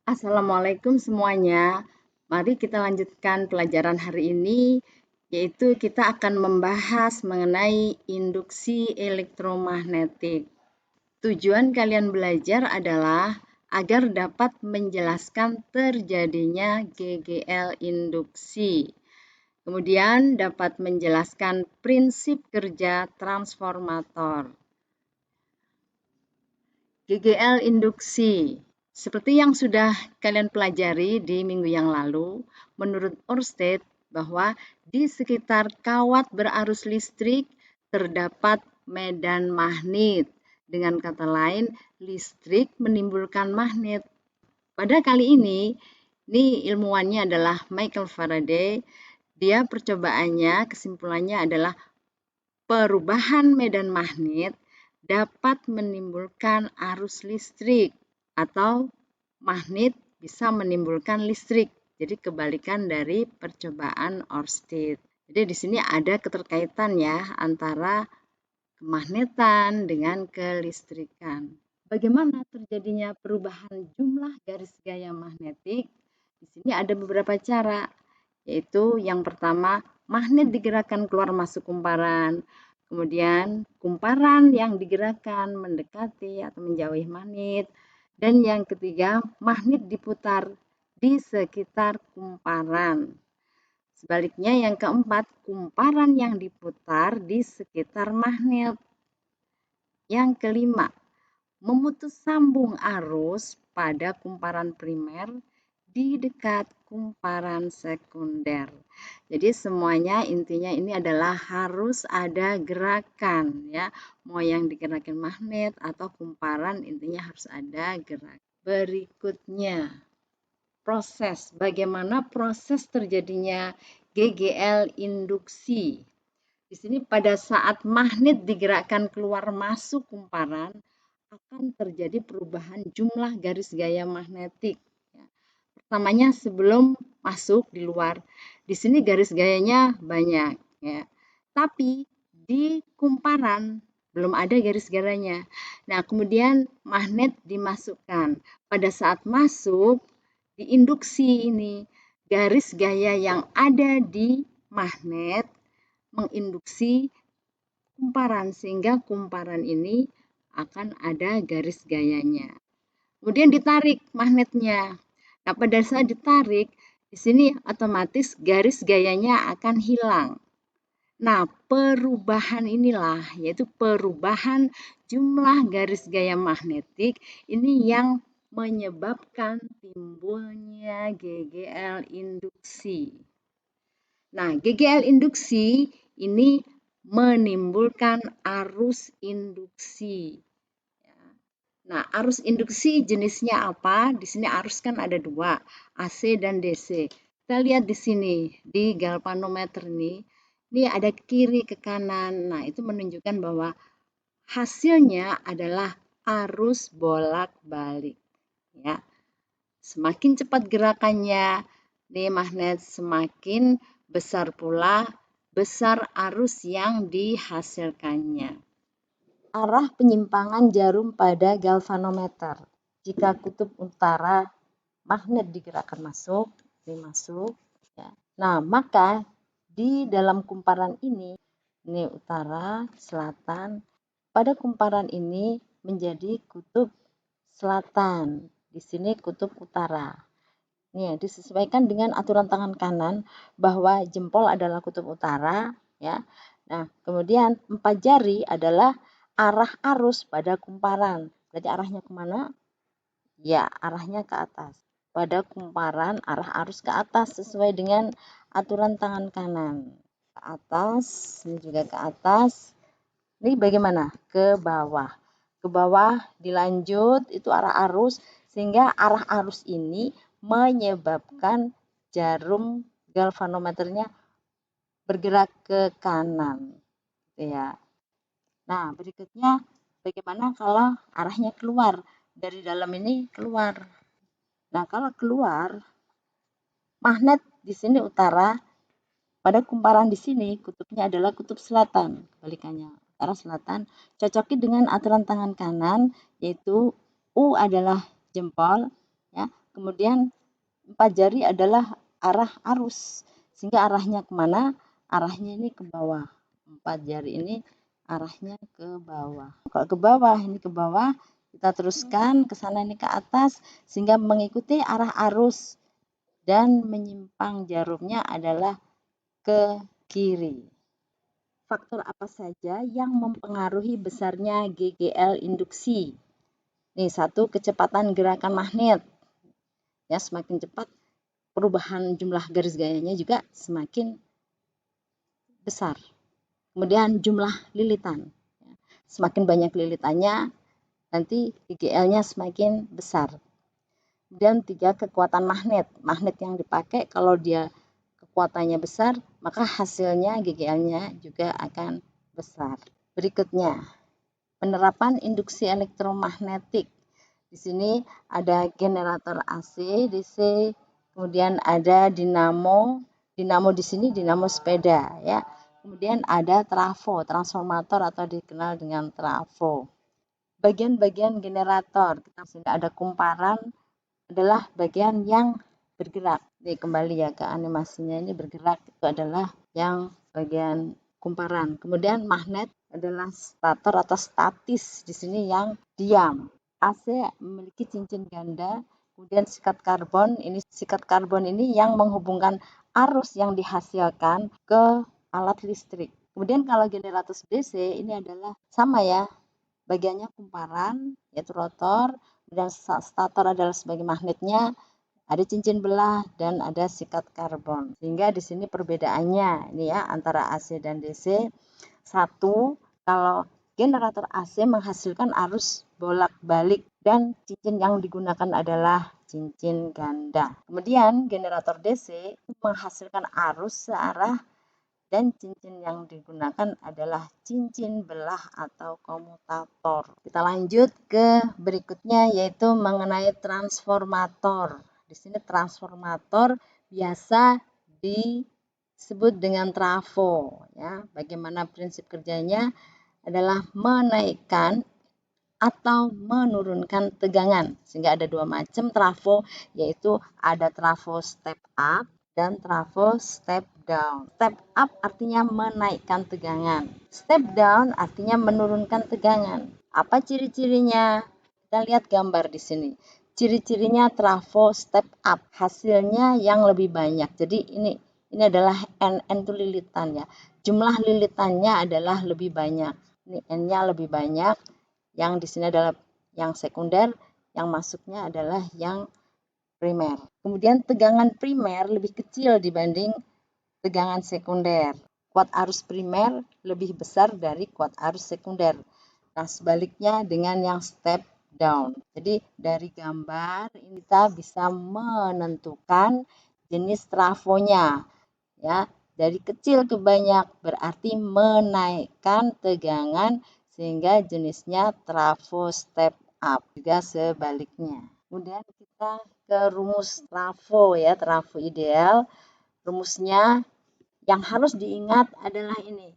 Assalamualaikum semuanya. Mari kita lanjutkan pelajaran hari ini, yaitu kita akan membahas mengenai induksi elektromagnetik. Tujuan kalian belajar adalah agar dapat menjelaskan terjadinya GGL induksi. Kemudian dapat menjelaskan prinsip kerja transformator. GGL induksi. Seperti yang sudah kalian pelajari di minggu yang lalu, menurut Ørsted bahwa di sekitar kawat berarus listrik terdapat medan magnet. Dengan kata lain, listrik menimbulkan magnet. Pada kali ini ilmuwannya adalah Michael Faraday. Dia percobaannya, kesimpulannya adalah perubahan medan magnet dapat menimbulkan arus listrik atau magnet bisa menimbulkan listrik. Jadi kebalikan dari percobaan Ørsted. Jadi di sini ada keterkaitan ya antara kemagnetan dengan kelistrikan. Bagaimana terjadinya perubahan jumlah garis gaya magnetik? Di sini ada beberapa cara, yaitu yang pertama, magnet digerakkan keluar masuk kumparan. Kemudian kumparan yang digerakkan mendekati atau menjauhi magnet. Dan yang ketiga, magnet diputar di sekitar kumparan. Sebaliknya yang keempat, kumparan yang diputar di sekitar magnet. Yang kelima, memutus sambung arus pada kumparan primer di dekat kumparan sekunder. Jadi semuanya intinya ini adalah harus ada gerakan ya. Mau yang digerakkan magnet atau kumparan intinya harus ada gerak. Berikutnya, bagaimana proses terjadinya GGL induksi. Di sini pada saat magnet digerakkan keluar masuk kumparan akan terjadi perubahan jumlah garis gaya magnetik. Pertamanya sebelum masuk di luar, di sini garis gayanya banyak ya. Tapi di kumparan belum ada garis gayanya. Nah, kemudian magnet dimasukkan. Pada saat masuk di induksi ini, garis gaya yang ada di magnet menginduksi kumparan sehingga kumparan ini akan ada garis gayanya. Kemudian ditarik magnetnya. Nah, pada saat ditarik, di sini otomatis garis gayanya akan hilang. Nah, perubahan inilah, yaitu perubahan jumlah garis gaya magnetik, ini yang menyebabkan timbulnya GGL induksi. Nah, GGL induksi ini menimbulkan arus induksi. Nah, arus induksi jenisnya apa? Di sini arus kan ada dua, AC dan DC. Kita lihat di sini, di galvanometer ini ada kiri ke kanan. Nah, itu menunjukkan bahwa hasilnya adalah arus bolak-balik. Ya. Semakin cepat gerakannya, magnet semakin besar pula arus yang dihasilkannya. Arah penyimpangan jarum pada galvanometer. Jika kutub utara magnet digerakkan masuk, ya. Nah, maka di dalam kumparan ini utara, selatan, pada kumparan ini menjadi kutub selatan. Di sini kutub utara. Nih, disesuaikan dengan aturan tangan kanan bahwa jempol adalah kutub utara, ya. Nah, kemudian 4 jari adalah arah arus pada kumparan. Berarti arahnya kemana? Ya, arahnya ke atas. Pada kumparan arah arus ke atas sesuai dengan aturan tangan kanan. Ke atas, ini juga ke atas. Ini bagaimana? Ke bawah. Ke bawah dilanjut itu arah arus sehingga arah arus ini menyebabkan jarum galvanometernya bergerak ke kanan. Ya. Nah, berikutnya bagaimana kalau arahnya keluar? Dari dalam ini keluar. Nah, kalau keluar, magnet di sini utara, pada kumparan di sini kutubnya adalah kutub selatan, kebalikannya. Utara selatan, cocoki dengan aturan tangan kanan, yaitu U adalah jempol, ya, Kemudian 4 jari adalah arah arus, sehingga arahnya kemana? Arahnya ini ke bawah. 4 jari ini arahnya ke bawah. Kalau ke bawah, ini ke bawah, kita teruskan ke sana ini ke atas, sehingga mengikuti arah arus dan menyimpang jarumnya adalah ke kiri. Faktor apa saja yang mempengaruhi besarnya GGL induksi? Nih, satu, kecepatan gerakan magnet. Ya, semakin cepat perubahan jumlah garis gayanya juga semakin besar. Kemudian jumlah lilitan. Semakin banyak lilitannya, nanti GGL-nya semakin besar. Dan 3, kekuatan magnet. Magnet yang dipakai kalau dia kekuatannya besar, maka hasilnya GGL-nya juga akan besar. Berikutnya, penerapan induksi elektromagnetik. Di sini ada generator AC, DC, kemudian ada dinamo. Dinamo di sini dinamo sepeda, ya. Kemudian ada trafo, transformator atau dikenal dengan trafo. Bagian-bagian generator, kita sini ada kumparan, adalah bagian yang bergerak. Nih, kembali ya ke animasinya, ini bergerak itu adalah yang bagian kumparan. Kemudian magnet adalah stator atau statis, di sini yang diam. AC memiliki cincin ganda, kemudian sikat karbon ini yang menghubungkan arus yang dihasilkan ke alat listrik. Kemudian kalau generator DC ini adalah sama ya, bagiannya kumparan yaitu rotor, dan stator adalah sebagai magnetnya, ada cincin belah dan ada sikat karbon. Sehingga di sini perbedaannya ini ya antara AC dan DC. Satu, kalau generator AC menghasilkan arus bolak-balik dan cincin yang digunakan adalah cincin ganda. Kemudian generator DC menghasilkan arus searah dan cincin yang digunakan adalah cincin belah atau komutator. Kita lanjut ke berikutnya, yaitu mengenai transformator. Di sini transformator biasa disebut dengan trafo, ya. Bagaimana prinsip kerjanya? Adalah menaikkan atau menurunkan tegangan. Sehingga ada 2 macam trafo, yaitu ada trafo step up dan trafo step down. Step up artinya menaikkan tegangan. Step down artinya menurunkan tegangan. Apa ciri-cirinya? Kita lihat gambar di sini. Ciri-cirinya trafo step up, hasilnya yang lebih banyak. Jadi ini adalah N itu lilitan ya. Jumlah lilitannya adalah lebih banyak. Ini N-nya lebih banyak. Yang di sini adalah yang sekunder, yang masuknya adalah yang primer. Kemudian tegangan primer lebih kecil dibanding tegangan sekunder. Kuat arus primer lebih besar dari kuat arus sekunder. Nah, sebaliknya dengan yang step down. Jadi dari gambar ini kita bisa menentukan jenis trafonya, ya. Dari kecil ke banyak berarti menaikkan tegangan, sehingga jenisnya trafo step up. Juga sebaliknya. Kemudian kita ke rumus trafo ya, trafo ideal. Rumusnya yang harus diingat adalah ini.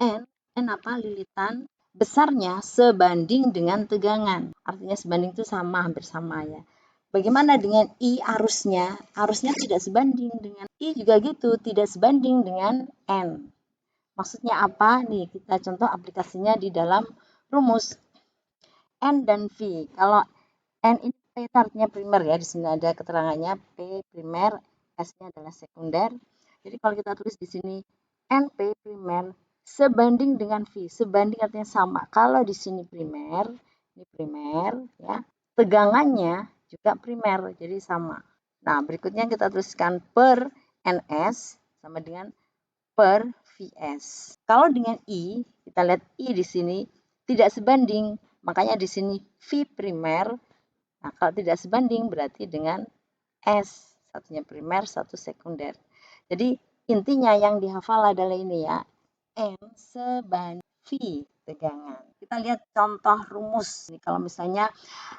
N apa? Lilitan besarnya sebanding dengan tegangan. Artinya sebanding itu sama, hampir sama ya. Bagaimana dengan I arusnya? Arusnya tidak sebanding dengan I juga gitu, tidak sebanding dengan N. Maksudnya apa? Nih, kita contoh aplikasinya di dalam rumus N dan V. Kalau N ini P artinya primer ya, di sini ada keterangannya P primer, S-nya adalah sekunder. Jadi kalau kita tulis di sini NP primer sebanding dengan V, sebanding artinya sama. Kalau di sini primer, ini primer ya, tegangannya juga primer, jadi sama. Nah, berikutnya kita tuliskan per NS sama dengan per Vs. Kalau dengan I, kita lihat I di sini tidak sebanding, makanya di sini V primer. Nah, kalau tidak sebanding berarti dengan S, satunya primer, satu sekunder. Jadi intinya yang dihafal adalah ini ya, N sebanding V tegangan. Kita lihat contoh rumus. Nih, kalau misalnya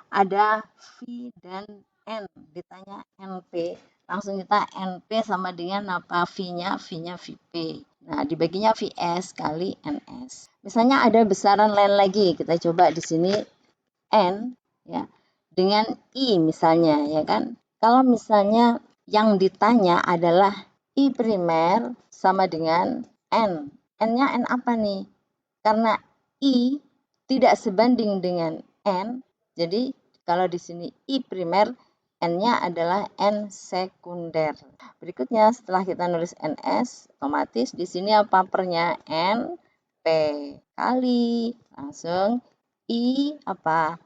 ada V dan N, ditanya NP, langsung kita NP sama dengan apa? V-nya VP. Nah, dibaginya Vs kali NS. Misalnya ada besaran lain lagi, kita coba di sini N ya dengan I misalnya ya kan. Kalau misalnya yang ditanya adalah I primer sama dengan N. N-nya N apa nih? Karena I tidak sebanding dengan N, jadi kalau di sini I primer, N-nya adalah N sekunder. Berikutnya setelah kita nulis NS, otomatis di sini apa pernya? N P kali langsung I apa?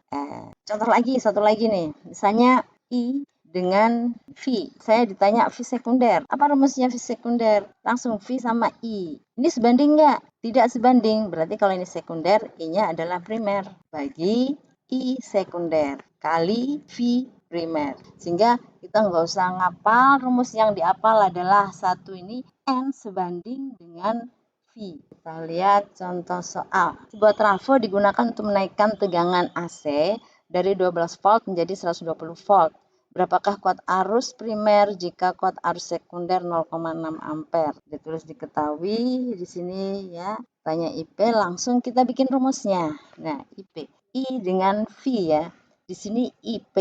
Contoh lagi, satu lagi nih. Misalnya I dengan V. Saya ditanya V sekunder. Apa rumusnya V sekunder? Langsung V sama I. Ini sebanding nggak? Tidak sebanding. Berarti kalau ini sekunder, I-nya adalah primer. Bagi I sekunder kali V primer. Sehingga kita nggak usah ngapal, rumus yang diapal adalah satu ini N sebanding dengan V. Kita lihat contoh soal. Sebuah trafo digunakan untuk menaikkan tegangan AC dari 12 volt menjadi 120 volt. Berapakah kuat arus primer jika kuat arus sekunder 0,6 ampere? Ditulis diketahui di sini ya. Tanya IP, langsung kita bikin rumusnya. Nah, IP. I dengan V ya. Di sini IP.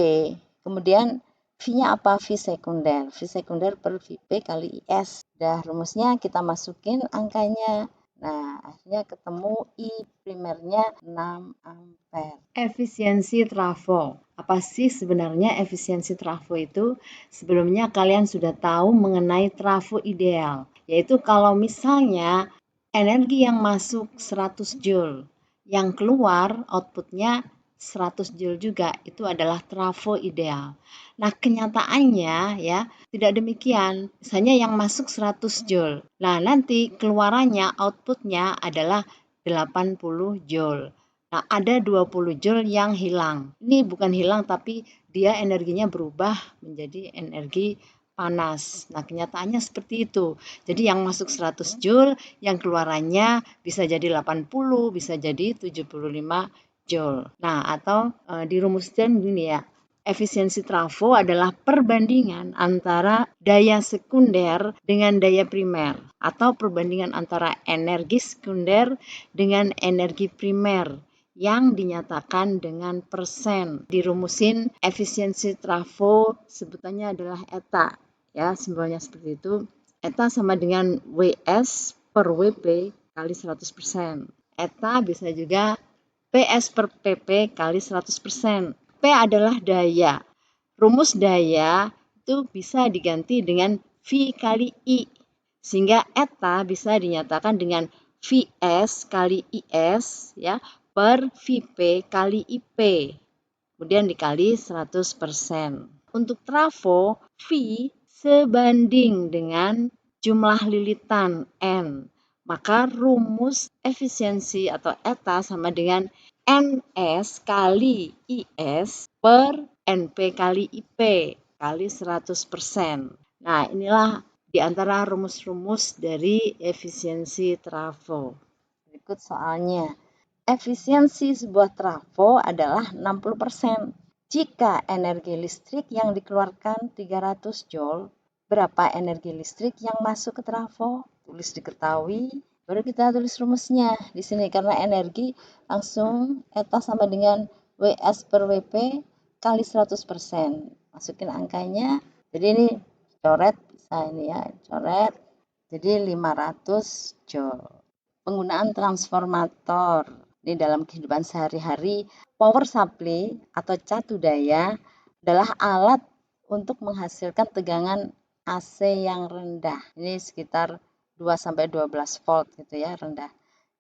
Kemudian V-nya apa? V sekunder. V sekunder per Vp kali IS. Udah rumusnya kita masukin angkanya. Nah, akhirnya ketemu I primernya 6 ampere. Efisiensi trafo. Apa sih sebenarnya efisiensi trafo itu? Sebelumnya kalian sudah tahu mengenai trafo ideal, yaitu kalau misalnya energi yang masuk 100 joule, yang keluar outputnya 100 joule juga, itu adalah trafo ideal. Nah, kenyataannya ya tidak demikian. Misalnya yang masuk 100 joule. Nah, nanti keluarannya outputnya adalah 80 joule. Nah, ada 20 joule yang hilang. Ini bukan hilang tapi dia energinya berubah menjadi energi panas. Nah, kenyataannya seperti itu. Jadi yang masuk 100 joule, yang keluarannya bisa jadi 80, bisa jadi 75 joule. Nah, atau dirumuskan gini ya. Efisiensi trafo adalah perbandingan antara daya sekunder dengan daya primer atau perbandingan antara energi sekunder dengan energi primer yang dinyatakan dengan persen. Dirumusin efisiensi trafo sebutannya adalah eta. Ya, simbolnya seperti itu. Eta sama dengan WS per WP kali 100%. Eta bisa juga PS per PP kali 100%. P adalah daya. Rumus daya itu bisa diganti dengan V kali I. Sehingga eta bisa dinyatakan dengan VS kali IS ya per VP kali IP. Kemudian dikali 100%. Untuk trafo, V sebanding dengan jumlah lilitan N. Maka rumus efisiensi atau eta sama dengan NS kali IS per NP kali IP kali 100%. Nah, inilah di antara rumus-rumus dari efisiensi trafo. Berikut soalnya. Efisiensi sebuah trafo adalah 60%. Jika energi listrik yang dikeluarkan 300 joule, berapa energi listrik yang masuk ke trafo? Tulis diketahui, baru kita tulis rumusnya di sini karena energi langsung eta sama dengan WS per WP kali 100%. Masukin angkanya. Jadi ini coret bisa ini ya, coret. Jadi 500 joule. Penggunaan transformator. Ini dalam kehidupan sehari-hari, power supply atau catu daya adalah alat untuk menghasilkan tegangan AC yang rendah. Ini sekitar 2-12 volt gitu ya, rendah.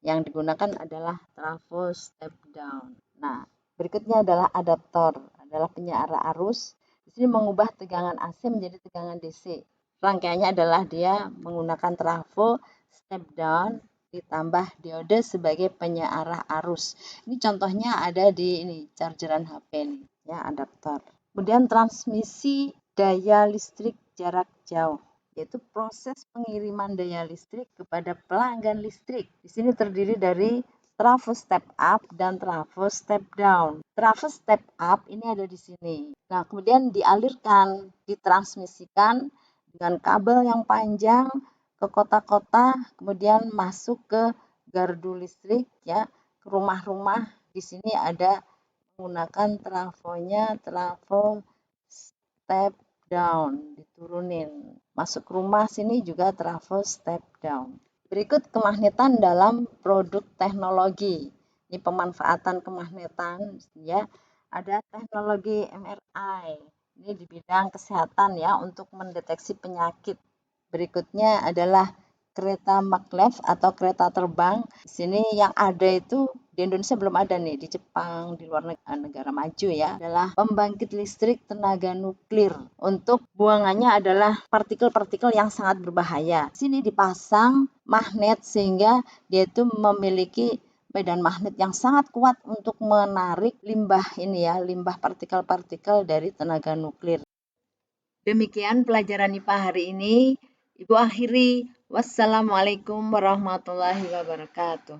Yang digunakan adalah trafo step down. Nah, berikutnya adalah adaptor, adalah penyiar arus. Di sini mengubah tegangan AC menjadi tegangan DC. Rangkaiannya adalah dia menggunakan trafo step down ditambah diode sebagai penyearah arus. Ini contohnya ada di ini chargeran HP nih, ya adaptor. Kemudian transmisi daya listrik jarak jauh, yaitu proses pengiriman daya listrik kepada pelanggan listrik. Di sini terdiri dari trafo step up dan trafo step down. Trafo step up ini ada di sini. Nah, kemudian dialirkan, ditransmisikan dengan kabel yang panjang ke kota-kota, kemudian masuk ke gardu listrik ya, ke rumah-rumah. Di sini ada menggunakan trafonya trafo step down, diturunin. Masuk rumah sini juga travel step down. Berikut kemagnetan dalam produk teknologi. Ini pemanfaatan kemagnetan ya. Ada teknologi MRI. Ini di bidang kesehatan ya untuk mendeteksi penyakit. Berikutnya adalah kereta maglev atau kereta terbang. Di sini yang ada itu di Indonesia belum ada nih, di Jepang, di luar negara maju ya, adalah pembangkit listrik tenaga nuklir. Untuk buangannya adalah partikel-partikel yang sangat berbahaya. Di sini dipasang magnet sehingga dia itu memiliki medan magnet yang sangat kuat untuk menarik limbah ini ya, limbah partikel-partikel dari tenaga nuklir. Demikian pelajaran IPA hari ini. Ibu akhiri. Wassalamualaikum warahmatullahi wabarakatuh.